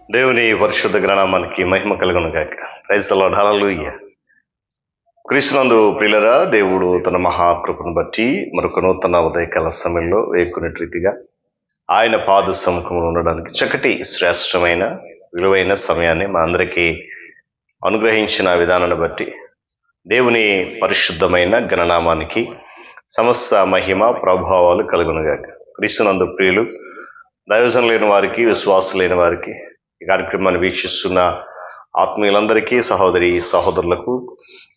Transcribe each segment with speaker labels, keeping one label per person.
Speaker 1: దేవుని పరిశుద్ధ గ్రంథానికి మహిమ కలుగును గాక. Praise the lord. హల్లెలూయా. క్రీస్తునందు ప్రియులరా, దేవుడు తన మహాకృపను బట్టి మరొక నూతన ఉదయకాల సమయంలో వేకున్నట్టు రీతిగా ఆయన పాద సముఖంలో ఉండడానికి చక్కటి శ్రేష్టమైన విలువైన సమయాన్ని మా అందరికీ అనుగ్రహించిన విధానాన్ని బట్టి దేవుని పరిశుద్ధమైన గణనామానికి సమస్త మహిమ ప్రభావాలు కలుగునుగాక. క్రీస్తునందు ప్రియులు, దైవజనం లేని వారికి, విశ్వాసం లేని వారికి, ఈ కార్యక్రమాన్ని వీక్షిస్తున్న ఆత్మీయులందరికీ, సహోదరి సహోదరులకు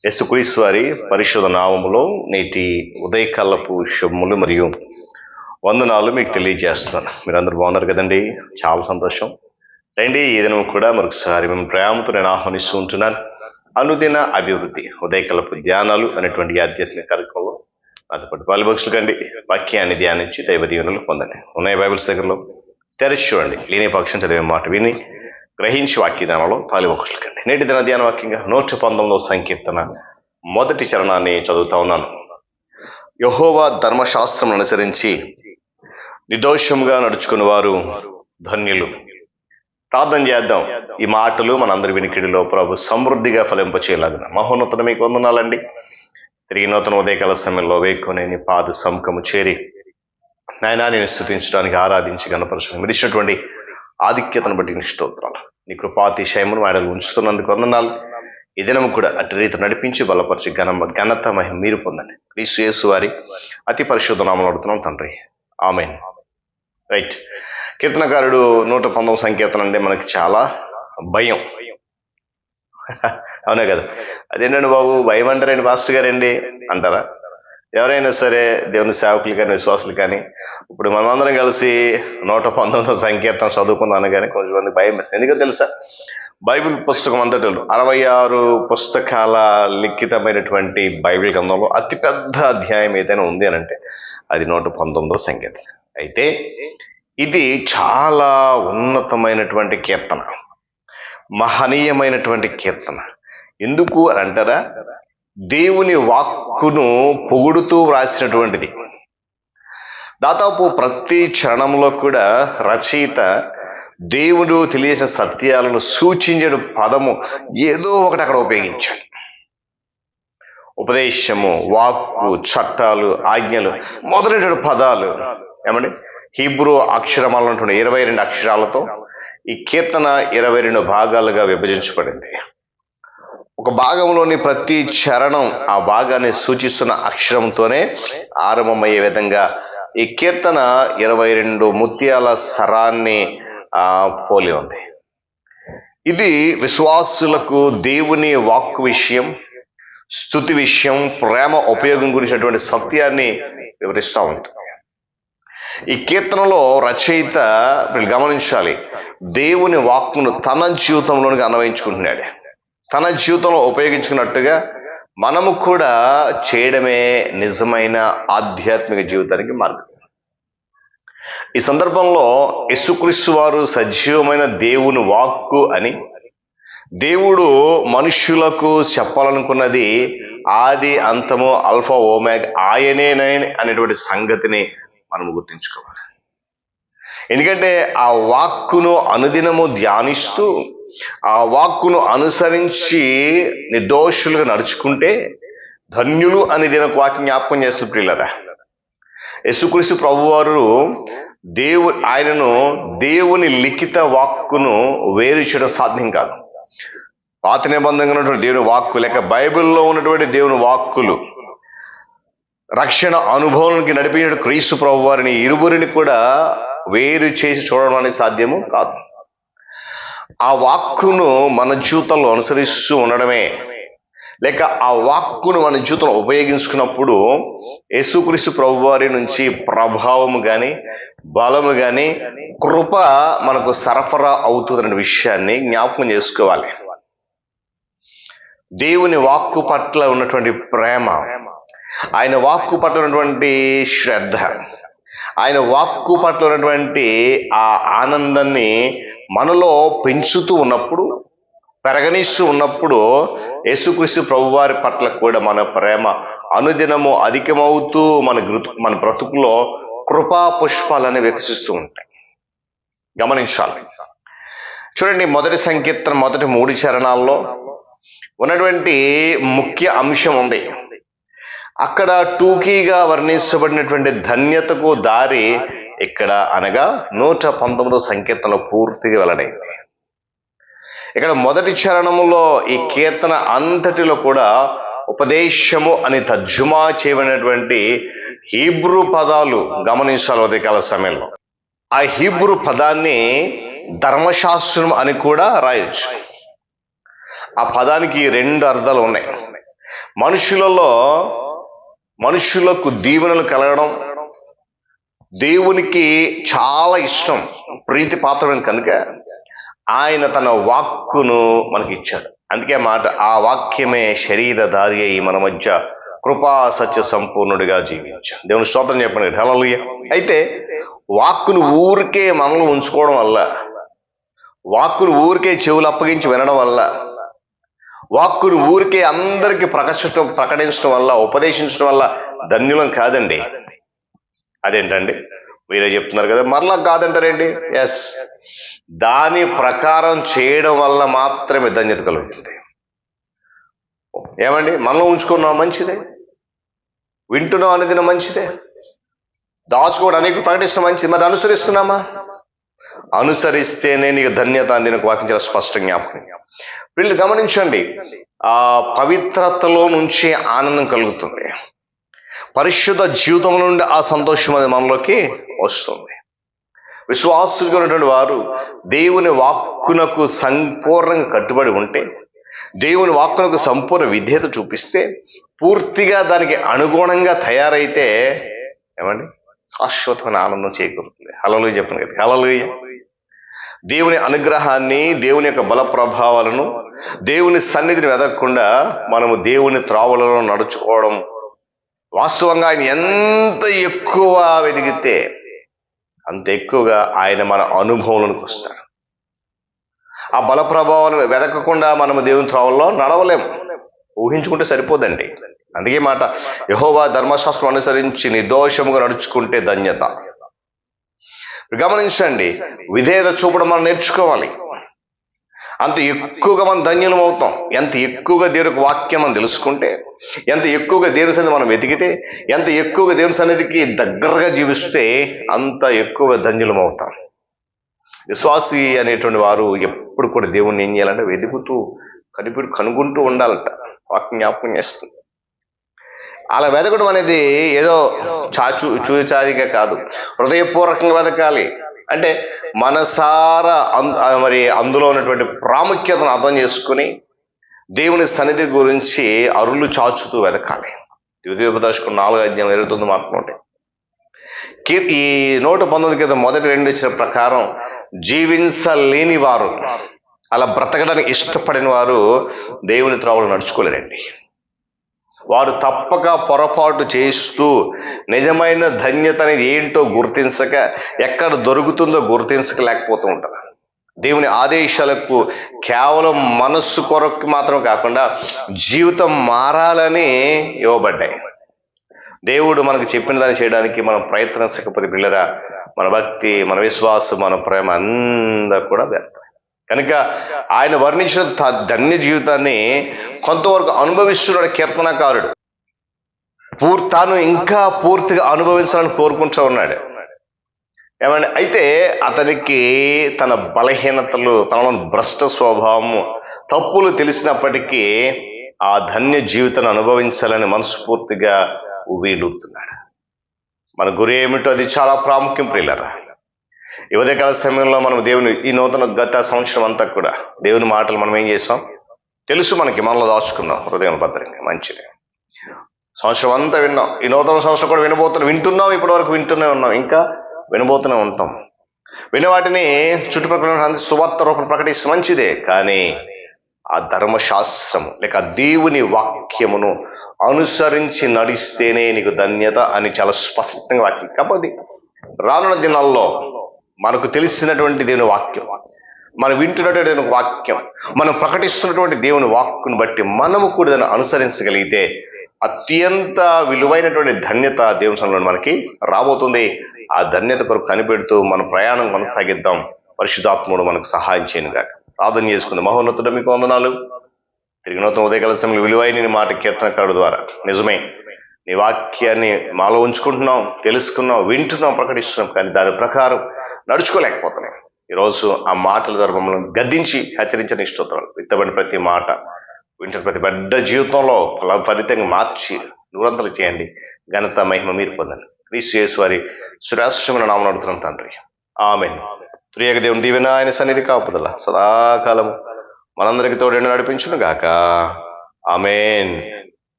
Speaker 1: యేసుక్రీస్తు వారి పరిశుద్ధ నామములో నేటి ఉదయకాలపు శుభములు మరియు వందనాలు మీకు తెలియజేస్తున్నాను. మీరందరూ బాగున్నారు కదండి? చాలా సంతోషం. రండి, ఈ దినం కూడా మరొకసారి మేము ప్రేమతో నేను ఆహ్వానిస్తూ ఉంటున్నాను. అనుదిన అభివృద్ధి ఉదయకాలపు ధ్యానాలు అనేటువంటి ఆధ్యాత్మిక కార్యక్రమంలో నాతో పాటు బైబిల్స్ కండి వాక్యాన్ని ధ్యానించి దైవ దీవెనలు పొందండి. ఉన్నాయి బైబిల్స్ దగ్గరలో తెరిచి చూడండి. లేని పక్షం చదివే మాట విని గ్రహించి వాక్యదానంలో పాలివక్షులు కండి. నేటి దిన ధ్యాన వాక్యంగా 119వ సంకీర్తన మొదటి చరణాన్ని చదువుతా ఉన్నాను. యెహోవా ధర్మశాస్త్రం అనుసరించి నిర్దోషంగా నడుచుకుని వారు ధన్యులు. ప్రార్థన చేద్దాం. ఈ మాటలు మనందరి వినికిడిలో ప్రభు సమృద్ధిగా ఫలింపచేయలాగిన మహోన్నతుడు మీకు వందనాలండి. తిరిగి నూతన ఉదయకాల సమయంలో వేకునే నీ పాద సముఖము చేరి నాయనా నేను స్తుతించడానికి, ఆరాధించి గణపరచడానికి మీరు ఇచ్చినటువంటి ఆధిక్యతను బట్టి నీ స్తోత్రాలు. నీ కృపాతిశయమును వాడలు ఉంచుతున్నందుకు వందనాలు. ఈ దినము కూడా అటు రీతి నడిపించి బలపరిచి ఘనత మహిమ మీరు పొందండి. క్రీస్తు యేసు వారి అతి పరిశుద్ధ నామములో అడుగుతున్నాం తండ్రి, ఆమేన్. రైట్. కీర్తనకారుడు 119వ సంకీర్తన అంటే మనకి చాలా భయం. అవునా కదా? అదేంటండి బాబు భయం అంటారండి పాస్టర్ గారండి అంటారా? ఎవరైనా సరే దేవుని సేవకులు కానీ విశ్వాసులు కానీ ఇప్పుడు మనమందరం కలిసి 119వ సంకీర్తన చదువుకుందాం అనగానే కొంచెంమంది భయం వేస్తుంది. ఎందుకో తెలుసా? బైబిల్ పుస్తకం అంతటి 66 పుస్తకాల లిఖితమైనటువంటి బైబిల్ గ్రంథంలో అతిపెద్ద అధ్యాయం ఏదైనా ఉంది అని అంటే అది 119వ సంకీర్తన. అయితే ఇది చాలా ఉన్నతమైనటువంటి కీర్తన, మహనీయమైనటువంటి కీర్తన. ఎందుకు అని అంటారా? దేవుని వాక్కును పొగుడుతూ వ్రాసినటువంటిది. దాదాపు ప్రతి చరణంలో కూడా రచయిత దేవుడు తెలియజేసిన సత్యాలను సూచించే పదము ఏదో ఒకటి అక్కడ ఉపయోగించాడు. ఉపదేశము, వాక్కు, చట్టాలు, ఆజ్ఞలు మొదలైన పదాలు ఏమండి హీబ్రూ అక్షరమాల 22 అక్షరాలతో ఈ కీర్తన 22 భాగాలుగా విభజించబడింది. ఒక భాగంలోని ప్రతి చరణం ఆ భాగాన్ని సూచిస్తున్న అక్షరంతోనే ఆరంభమయ్యే విధంగా ఈ కీర్తన 22 ముత్యాల సరాన్ని పోలి ఉంది. ఇది విశ్వాసులకు దేవుని వాక్కు విషయం, స్తుతి విషయం, ప్రేమ ఉపయోగం గురించినటువంటి సత్యాన్ని వివరిస్తూ ఉంటుంది. ఈ కీర్తనలో రచయిత మీరు గమనించాలి, దేవుని వాక్కును తన జీవితంలోనికి అన్వయించుకుంటున్నాడు. తన జీవితంలో ఉపయోగించుకున్నట్టుగా మనము కూడా చేయడమే నిజమైన ఆధ్యాత్మిక జీవితానికి మార్గం. ఈ సందర్భంలో యేసుక్రీస్తు వారు సజీవమైన దేవుని వాక్కు అని, దేవుడు మనుష్యులకు చెప్పాలనుకున్నది ఆది అంతము ఆల్ఫా ఓమేగా ఆయనేనే అనేటువంటి సంగతిని మనము గుర్తించుకోవాలి. ఎందుకంటే ఆ వాక్కును అనుదినము ధ్యానిస్తూ ఆ వాక్కును అనుసరించి నిర్దోషులుగా నడుచుకుంటే ధన్యులు అని దీనికి వాక్యం జ్ఞాపకం చేస్తూ ప్రియులరా, యేసుక్రీస్తు ప్రభువారు ఆయనను దేవుని లిఖిత వాక్కును వేరు చేయడం సాధ్యం కాదు. పాత నిబంధనగా ఉన్నటువంటి దేవుని వాక్కు లేక బైబిల్లో ఉన్నటువంటి దేవుని వాక్కులు రక్షణ అనుభవానికి నడిపించిన క్రీస్తు ప్రభువారిని ఇరువురిని కూడా వేరు చేసి చూడడం అనేది సాధ్యము కాదు. ఆ వాక్కును మన జీవితంలో అనుసరిస్తూ ఉండడమే, లేక ఆ వాక్కును మన జీవితంలో ఉపయోగించుకున్నప్పుడు యేసుక్రీస్తు ప్రభువారి నుంచి ప్రభావము కానీ బలము కానీ కృప మనకు సరఫరా అవుతుందనే విషయాన్ని జ్ఞాపకం చేసుకోవాలి. దేవుని వాక్కు పట్ల ఉన్నటువంటి ప్రేమ, ఆయన వాక్కు పట్ల ఉన్నటువంటి శ్రద్ధ, ఆయన వాక్కు పట్ల ఉన్నటువంటి ఆ ఆనందాన్ని మనలో పెంచుతూ ఉన్నప్పుడు, పెరగనిస్తూ ఉన్నప్పుడు యేసుక్రీస్తు ప్రభువారి పట్ల కూడా మన ప్రేమ అనుదినము అధికమవుతూ మన బ్రతుకులో కృపా పుష్పాలని వికసిస్తూ ఉంటాయి. గమనించాలి. చూడండి, మొదటి సంకీర్తన మొదటి 3 చరణాల్లో ఉన్నటువంటి ముఖ్య అంశం ఉంది. అక్కడ టూకీగా వర్ణించబడినటువంటి ధన్యతకు దారి ఇక్కడ అనగా 119 సంకీర్తనలో పూర్తిగా వెల్లడైంది. ఇక్కడ మొదటి చరణంలో ఈ కీర్తన అంతటిలో కూడా ఉపదేశము అని తర్జుమా చేయబడినటువంటి హీబ్రూ పదాలు గమనించాలి ఉదయకాల సమయంలో. ఆ హీబ్రూ పదాన్ని ధర్మశాస్త్రం అని కూడా రాయొచ్చు. ఆ పదానికి 2 అర్థాలు ఉన్నాయి. మనుషులకు దీవెనలు కలగడం దేవునికి చాలా ఇష్టం, ప్రీతి పాత్రమైన కనుక ఆయన తన వాక్కును మనకి ఇచ్చాడు. అందుకే మాట, ఆ వాక్యమే శరీరధారి అయి మన మధ్య కృపా సత్య సంపూర్ణుడిగా జీవించాడు. దేవుని స్తోత్రం చెప్పండి, హల్లెలూయా. అయితే వాక్కును ఊరికే మనలో ఉంచుకోవడం వల్ల, వాక్కును ఊరికే చెవులు అప్పగించి వినడం వల్ల, వాక్కును ఊరికే అందరికీ ప్రకటించడం వల్ల, ఉపదేశించడం వల్ల ధన్యులం కాదండి. అదేంటండి మీరే చెప్తున్నారు కదా, మరలా కాదంటారేంటి? ఎస్, దాని ప్రకారం చేయడం వల్ల మాత్రమే ధన్యత కలుగుతుంది. ఏమండి, మనలో ఉంచుకున్నాం మంచిదే, వింటున్నాం అనేది మంచిదే, దాచుకోవడం అనేక ప్రకటిస్తున్నాం మంచిది. మరి అనుసరిస్తున్నామా? అనుసరిస్తేనే నీకు ధన్యత అని నాకు వాక్యం చాలా స్పష్టంగా జ్ఞాపకం. వీళ్ళు గమనించండి, ఆ పవిత్రతలో నుంచి ఆనందం కలుగుతుంది, పరిశుద్ధ జీవితం నుండి ఆ సంతోషం అనేది మనలోకి వస్తుంది. విశ్వాసులుగా ఉన్నటువంటి వారు దేవుని వాక్కునకు సంపూర్ణంగా కట్టుబడి ఉంటే, దేవుని వాక్కునకు సంపూర్ణ విధేయత చూపిస్తే, పూర్తిగా దానికి అనుగుణంగా తయారైతే ఏమండి శాశ్వతమైన ఆనందం చేకూరుతుంది. హల్లెలూయా చెప్పండి కదా, హల్లెలూయా. దేవుని అనుగ్రహాన్ని, దేవుని యొక్క బల ప్రభావాలను, దేవుని సన్నిధిని వెదకకుండా మనము దేవుని త్రావులలో నడుచుకోవడం, వాస్తవంగా ఆయన ఎంత ఎక్కువ వెదిగితే అంత ఎక్కువగా ఆయన మన అనుభవంలోకి వస్తాడు. ఆ బల ప్రభావాలను వెదకకుండా మనము దేవుని త్రావుల్లో నడవలేము. ఊహించుకుంటే సరిపోదండి. అందుకే మాట, యెహోవా ధర్మశాస్త్రం అనుసరించి నిర్దోషముగా నడుచుకుంటే ధన్యత. గమనించండి, విధేయత చూపడం మనం నేర్చుకోవాలి. అంత ఎక్కువగా మనం ధన్యులం అవుతాం. ఎంత ఎక్కువగా దేవునికి వాక్యం మనం తెలుసుకుంటే, ఎంత ఎక్కువగా దేవుని సన్నిధి మనం వెతికితే, ఎంత ఎక్కువగా దేవుని సన్నిధికి దగ్గరగా జీవిస్తే అంత ఎక్కువగా ధన్యులం అవుతాం. విశ్వాసి అనేటువంటి వారు ఎప్పుడు కూడా దేవుణ్ణి ఏం చేయాలంటే వెతుకుతూ కనుగొంటూ ఉండాలంట. వాక్యం జ్ఞాపకం చేస్తుంది. అలా వెతకడం అనేది ఏదో చూచారిగా కాదు, హృదయపూర్వకంగా వెతకాలి. అంటే మనసారా మరి అందులో ఉన్నటువంటి ప్రాముఖ్యతను అర్థం చేసుకుని దేవుని సన్నిధి గురించి అరులు చాచుతూ వెతకాలి. ద్వితీయోపదేశం 4:29 మాట్లాడే ఈ 119 కింద మొదటి 2 ఇచ్చిన ప్రకారం జీవించలేని వారు, అలా బ్రతకడానికి ఇష్టపడిన వారు దేవుని త్రోవలు నడుచుకోలేరండి. వారు తప్పక పొరపాటు చేస్తూ నిజమైన ధన్యత అనేది ఏంటో గుర్తించక, ఎక్కడ దొరుకుతుందో గుర్తించలేకపోతూ ఉంటారు. దేవుని ఆదేశాలకు కేవలం మనస్సు కొరకు మాత్రం కాకుండా జీవితం మారాలని ఇవ్వబడ్డాయి. దేవుడు మనకు చెప్పిన దాన్ని చేయడానికి మనం ప్రయత్నించకపోతే పిల్లరా, మన భక్తి, మన విశ్వాసం, మన ప్రేమ అంతా కూడా వ్యర్థం. కనుక ఆయన వర్ణించిన ధన్య జీవితాన్ని కొంతవరకు అనుభవిస్తున్నాడు కీర్తనకారుడు. తాను ఇంకా పూర్తిగా అనుభవించాలని కోరుకుంటూ ఉన్నాడు. ఏమంటే అయితే అతనికి తన బలహీనతలు, తనలో భ్రష్ట స్వభావము, తప్పులు తెలిసినప్పటికీ ఆ ధన్య జీవితాన్ని అనుభవించాలని మనస్ఫూర్తిగా ఉవ్విళ్ళూరుతున్నాడు. మన గురి ఏమిటో అది చాలా ప్రాముఖ్యం ప్రియులారా. ఈ ఉదయకాల సమయంలో మనం దేవుని ఈ గత సంవత్సరం అంతా కూడా దేవుని మాటలు మనం ఏం చేసాం తెలుసు, మనలో దాచుకున్నాం హృదయం భద్రంగా, మంచిది. సంవత్సరం అంతా విన్నాం, ఈ నూతన సంవత్సరం కూడా వింటున్నాం, ఇప్పటి వరకు వింటూనే ఉన్నాం, ఇంకా వినబోతూనే ఉంటాం. విన్న వాటిని చుట్టుపక్కల సువార్త రూపం ప్రకటిస్తే మంచిదే, కానీ ఆ ధర్మశాస్త్రము లేక దేవుని వాక్యమును అనుసరించి నడిస్తేనే నీకు ధన్యత అని చాలా స్పష్టంగా వాక్యం. కాబట్టి రానున్న దినాల్లో మనకు తెలిసినటువంటి దేవుని వాక్యం, మనం వింటున్నటువంటి దేవుని వాక్యం, మనం ప్రకటిస్తున్నటువంటి దేవుని వాక్కును బట్టి మనము కూడా దాన్ని అనుసరించగలిగితే అత్యంత విలువైనటువంటి ధన్యత దేవుని సన్నిధిలో మనకి రాబోతుంది. ఆ ధన్యత కొరకు కనిపెడుతూ మన ప్రయాణం కొనసాగిద్దాం. పరిశుద్ధాత్ముడు మనకు సహాయం చేయను గాక. ప్రార్థన చేసుకుంది. మహోన్నతుడ మీకు వందనాలు. తిరిగి నూతన ఉదయకాల సమయంలో విలువైన నీ మాట కీర్తనకారుడు ద్వారా నిజమే నీ వాక్యాన్ని మాలో ఉంచుకుంటున్నాం, తెలుసుకున్నాం, వింటున్నాం, ప్రకటిస్తున్నాం, కానీ దాని ప్రకారం నడుచుకోలేకపోతున్నాం. ఈరోజు ఆ మాటల ద్వారా మమ్మల్ని గద్దించి హెచ్చరించని స్తోత్రాలు. విత్తబడిన ప్రతి మాట వింటున్న ప్రతి బిడ్డ జీవితంలో ఫలితంగా మార్చి నిరంతరం చేయండి. ఘనత మహిమ మీరు పొందండి. క్రీస్తు యేసు వారి శ్రేష్టమైన నామమున అడుగుతున్నాం తండ్రి, ఆమేన్. త్రియేక దేవుని దీవెన, ఆయన సన్నిధి కాపుదల సదాకాలం మనందరికి తోడు నడిపించును గాక. ఆమేన్.